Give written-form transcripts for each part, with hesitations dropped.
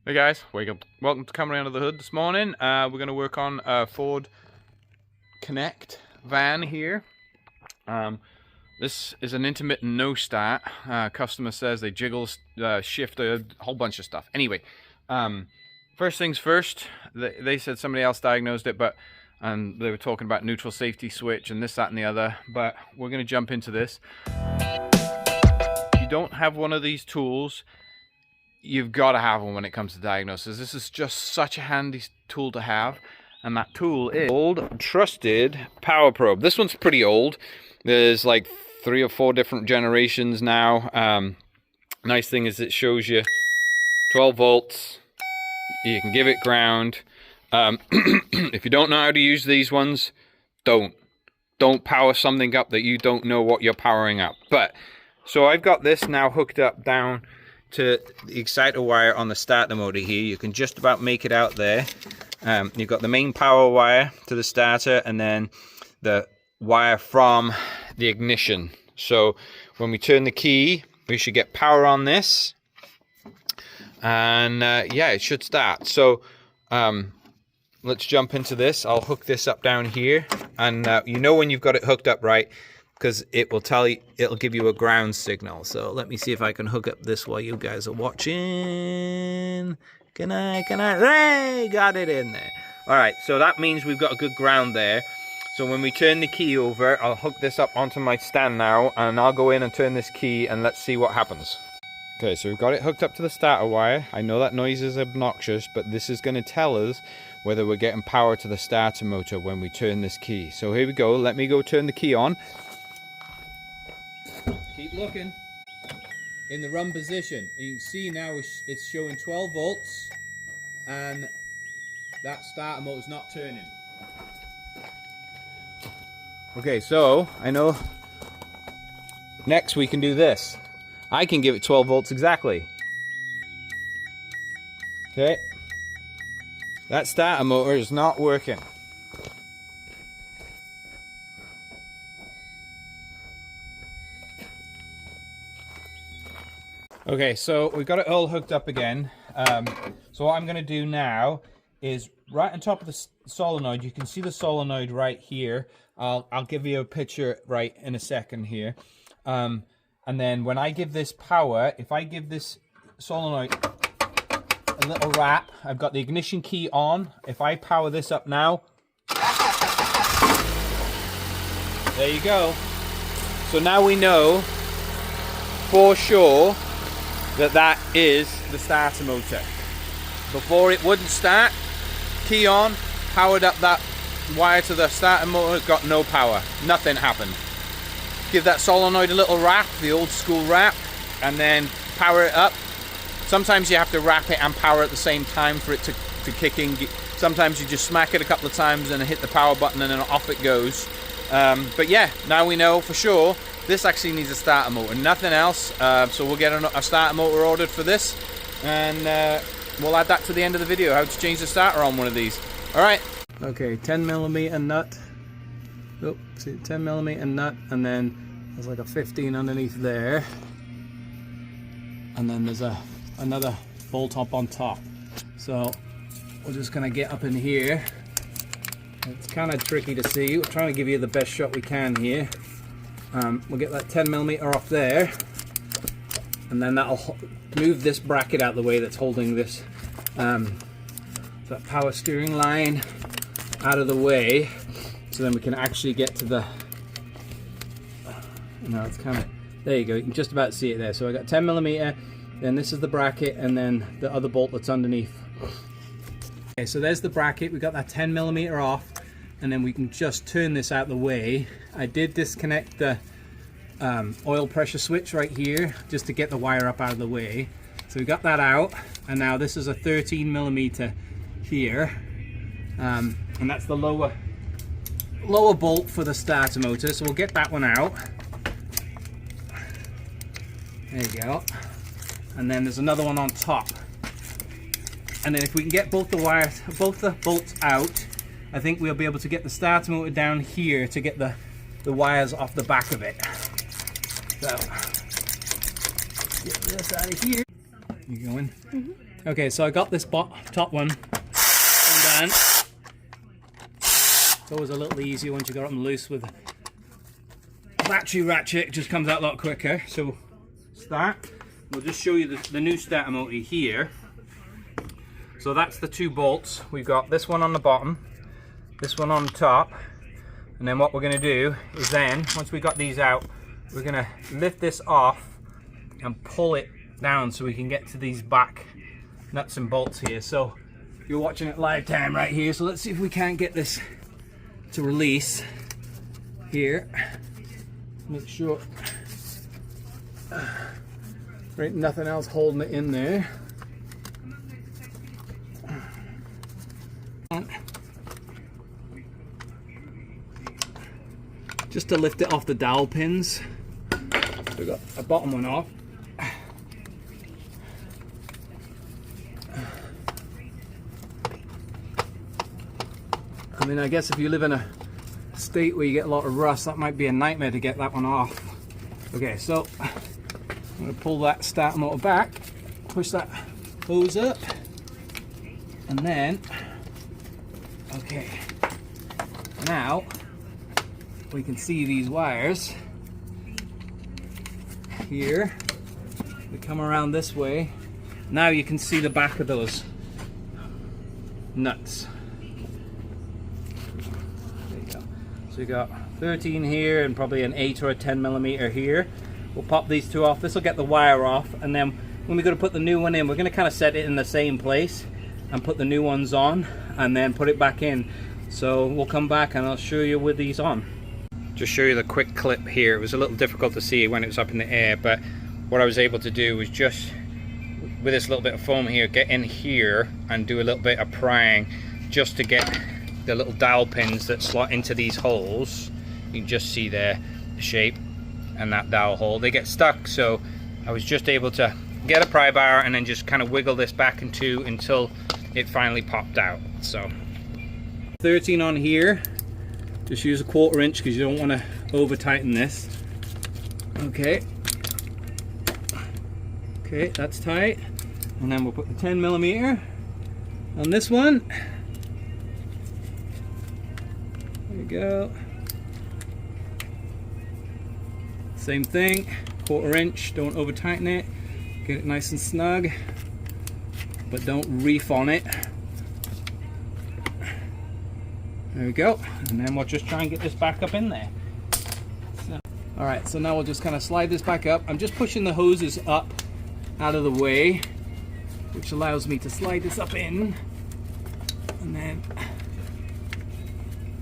Hey guys, welcome to Coming Under the Hood this morning. We're going to work on a Ford Connect van here. This is an intermittent no start. Customer says they jiggle, shift, a whole bunch of stuff. Anyway, first things first, they said somebody else diagnosed it, and they were talking about neutral safety switch and this, that, and the other, but we're going to jump into this. If you don't have one of these tools, you've got to have one when it comes to diagnosis. This is just such a handy tool to have, and that tool is old trusted power probe. This one's pretty old. There's like 3 or 4 different generations now. Nice thing is it shows you 12 volts. You can give it ground. If you don't know how to use these ones, don't power something up that you don't know what you're powering up. But so I've got this now hooked up down to the exciter wire on the starter motor here. You can just about make it out there. You've got the main power wire to the starter and then the wire from the ignition. So when we turn the key, we should get power on this, and yeah, it should start. So let's jump into this. I'll hook this up down here, and you know when you've got it hooked up right, because it will tell you, it'll give you a ground signal. So let me see if I can hook up this while you guys are watching. Can I? Hey, got it in there. All right, so that means we've got a good ground there. So when we turn the key over, I'll hook this up onto my stand now, and I'll go in and turn this key, and let's see what happens. Okay, so we've got it hooked up to the starter wire. I know that noise is obnoxious, but this is going to tell us whether we're getting power to the starter motor when we turn this key. So here we go. Let me go turn the key on. Keep looking in the run position. You can see now it's showing 12 volts, and that starter motor's not turning. Okay, so I know next we can do this. I can give it 12 volts exactly. Okay, that starter motor is not working. Okay, so we've got it all hooked up again. So what I'm going to do now is right on top of the solenoid, you can see the solenoid right here. I'll give you a picture right in a second here. And then when I give this power, if I give this solenoid a little rap, I've got the ignition key on. If I power this up now, there you go. So now we know for sure that is the starter motor. Before it wouldn't start, key on, powered up that wire to the starter motor, got no power, nothing happened. Give that solenoid a little rap, the old school rap, and then power it up. Sometimes you have to wrap it and power at the same time for it to kick in. Sometimes you just smack it a couple of times and hit the power button and then off it goes. But yeah, now we know for sure this actually needs a starter motor, nothing else. So we'll get a starter motor ordered for this, and we'll add that to the end of the video, how to change the starter on one of these. Alright. Okay, 10mm nut. Oh, see, 10mm nut, and then there's like a 15 underneath there. And then there's another bolt up on top. So we're just gonna get up in here. It's kind of tricky to see. We're trying to give you the best shot we can here. We'll get that 10mm off there, and then that'll move this bracket out of the way that's holding this that power steering line out of the way, so then we can actually get to the, it's kind of, there you go, you can just about see it there. So I got 10mm, then this is the bracket, and then the other bolt that's underneath. Okay, so there's the bracket. We got that 10mm off, and then we can just turn this out of the way. I did disconnect the oil pressure switch right here just to get the wire up out of the way. So we got that out, and now this is a 13mm here, and that's the lower bolt for the starter motor. So we'll get that one out. There you go. And then there's another one on top. And then if we can get both the bolts out, I think we'll be able to get the starter motor down here to get the wires off the back of it. So get this out of here. You going? Okay, so I got this top one undone. It's always a little easier once you got them loose with a battery ratchet. It just comes out a lot quicker. So start. We'll just show you the new starter motor here. So that's the 2 bolts. We've got this one on the bottom, this one on top, and then what we're going to do is then, once we got these out, we're going to lift this off and pull it down so we can get to these back nuts and bolts here. So you're watching it live time right here, so let's see if we can't get this to release here. Make sure there ain't nothing else holding it in there. Just to lift it off the dowel pins. We got a bottom one off. I mean, I guess if you live in a state where you get a lot of rust, that might be a nightmare to get that one off. Okay, so I'm going to pull that starter motor back, push that hose up, and then, okay, now we can see these wires here. We come around this way. Now you can see the back of those nuts. There you go. So you got 13 here and probably an 8 or a 10 millimeter here. We'll pop these 2 off. This will get the wire off, and then when we go to put the new one in, we're going to kind of set it in the same place and put the new ones on and then put it back in. So we'll come back and I'll show you with these on. Just show you the quick clip here. It was a little difficult to see when it was up in the air, but what I was able to do was just with this little bit of foam here, get in here and do a little bit of prying just to get the little dowel pins that slot into these holes. You can just see there the shape and that dowel hole. They get stuck, so I was just able to get a pry bar and then just kind of wiggle this back and two until it finally popped out. So 13 on here. Just use a 1/4 inch because you don't want to over tighten this. Okay. Okay, that's tight. And then we'll put the 10 millimeter on this one. There you go. Same thing, 1/4 inch, don't over tighten it. Get it nice and snug, but don't reef on it. There we go. And then we'll just try and get this back up in there. So, all right, so now we'll just kind of slide this back up. I'm just pushing the hoses up out of the way, which allows me to slide this up in. And then,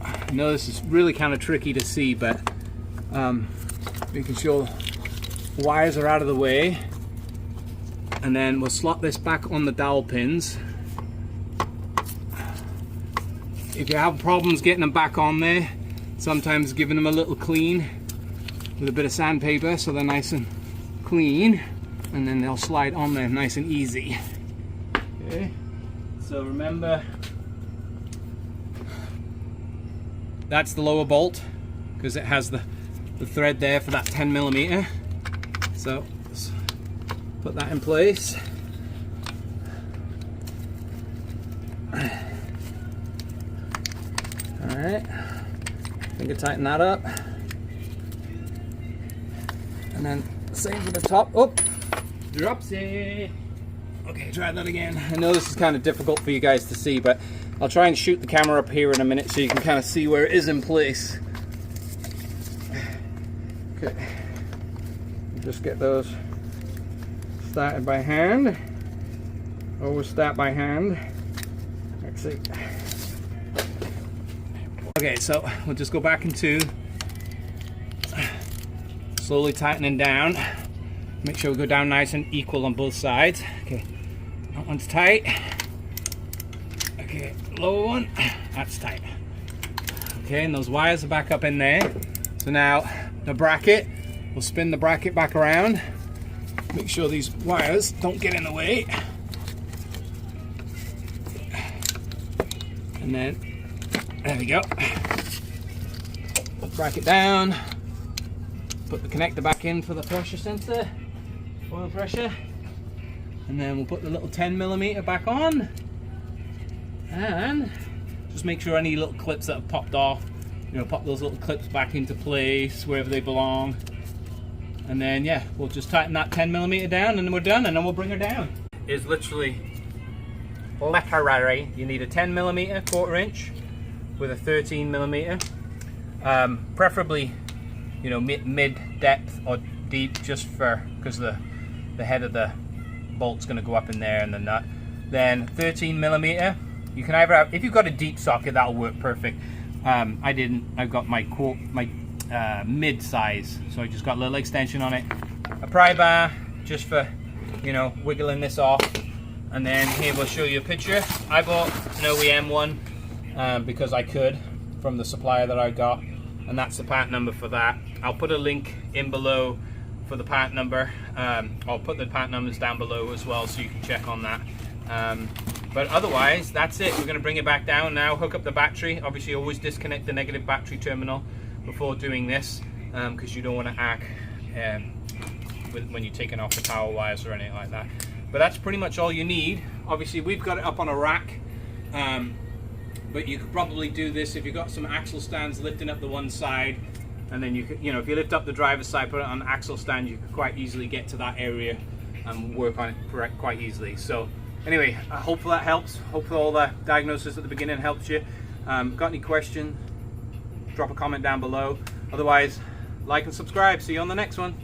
I know this is really kind of tricky to see, but making sure the wires are out of the way. And then we'll slot this back on the dowel pins. If you have problems getting them back on there, sometimes giving them a little clean with a bit of sandpaper so they're nice and clean, and then they'll slide on there nice and easy. Okay, so remember, that's the lower bolt because it has the thread there for that 10 millimeter. So let's put that in place. Alright, finger tighten that up. And then same for the top. Oh, drops it. Okay, try that again. I know this is kind of difficult for you guys to see, but I'll try and shoot the camera up here in a minute so you can kind of see where it is in place. Okay, just get those started by hand. Always start by hand. Let's see. Okay, so we'll just go back into slowly tightening down. Make sure we go down nice and equal on both sides. Okay, that one's tight. Okay, lower one, that's tight. Okay, and those wires are back up in there. So now the bracket, we'll spin the bracket back around. Make sure these wires don't get in the way. And then, there we go. Bracket down. Put the connector back in for the pressure sensor, oil pressure. And then we'll put the little 10mm back on. And just make sure any little clips that have popped off, you know, pop those little clips back into place wherever they belong. And then yeah, we'll just tighten that 10mm down and then we're done, and then we'll bring her down. It's literally you need a 10mm 1/4 inch with a 13mm, preferably, you know, mid depth or deep, just because the head of the bolt's going to go up in there and the nut. Then 13mm. You can either have, if you've got a deep socket, that'll work perfect. I didn't. I've got my mid size, so I just got a little extension on it. A pry bar just for, you know, wiggling this off. And then here we'll show you a picture. I bought an OEM one because I could from the supplier that I got, and that's the part number for that. I'll put a link in below for the part number. I'll put the part numbers down below as well, so you can check on that. But otherwise, that's it. We're going to bring it back down now, hook up the battery. Obviously, always disconnect the negative battery terminal before doing this, because you don't want to arc when you're taking off the power wires or anything like that. But that's pretty much all you need. Obviously, we've got it up on a rack, but you could probably do this if you've got some axle stands lifting up the one side, and then you could, you know, if you lift up the driver's side, put it on an axle stand, you could quite easily get to that area and work on it quite easily. So anyway, I hope that helps. Hopefully all the diagnosis at the beginning helps you. Got any questions? Drop a comment down below. Otherwise, like and subscribe. See you on the next one.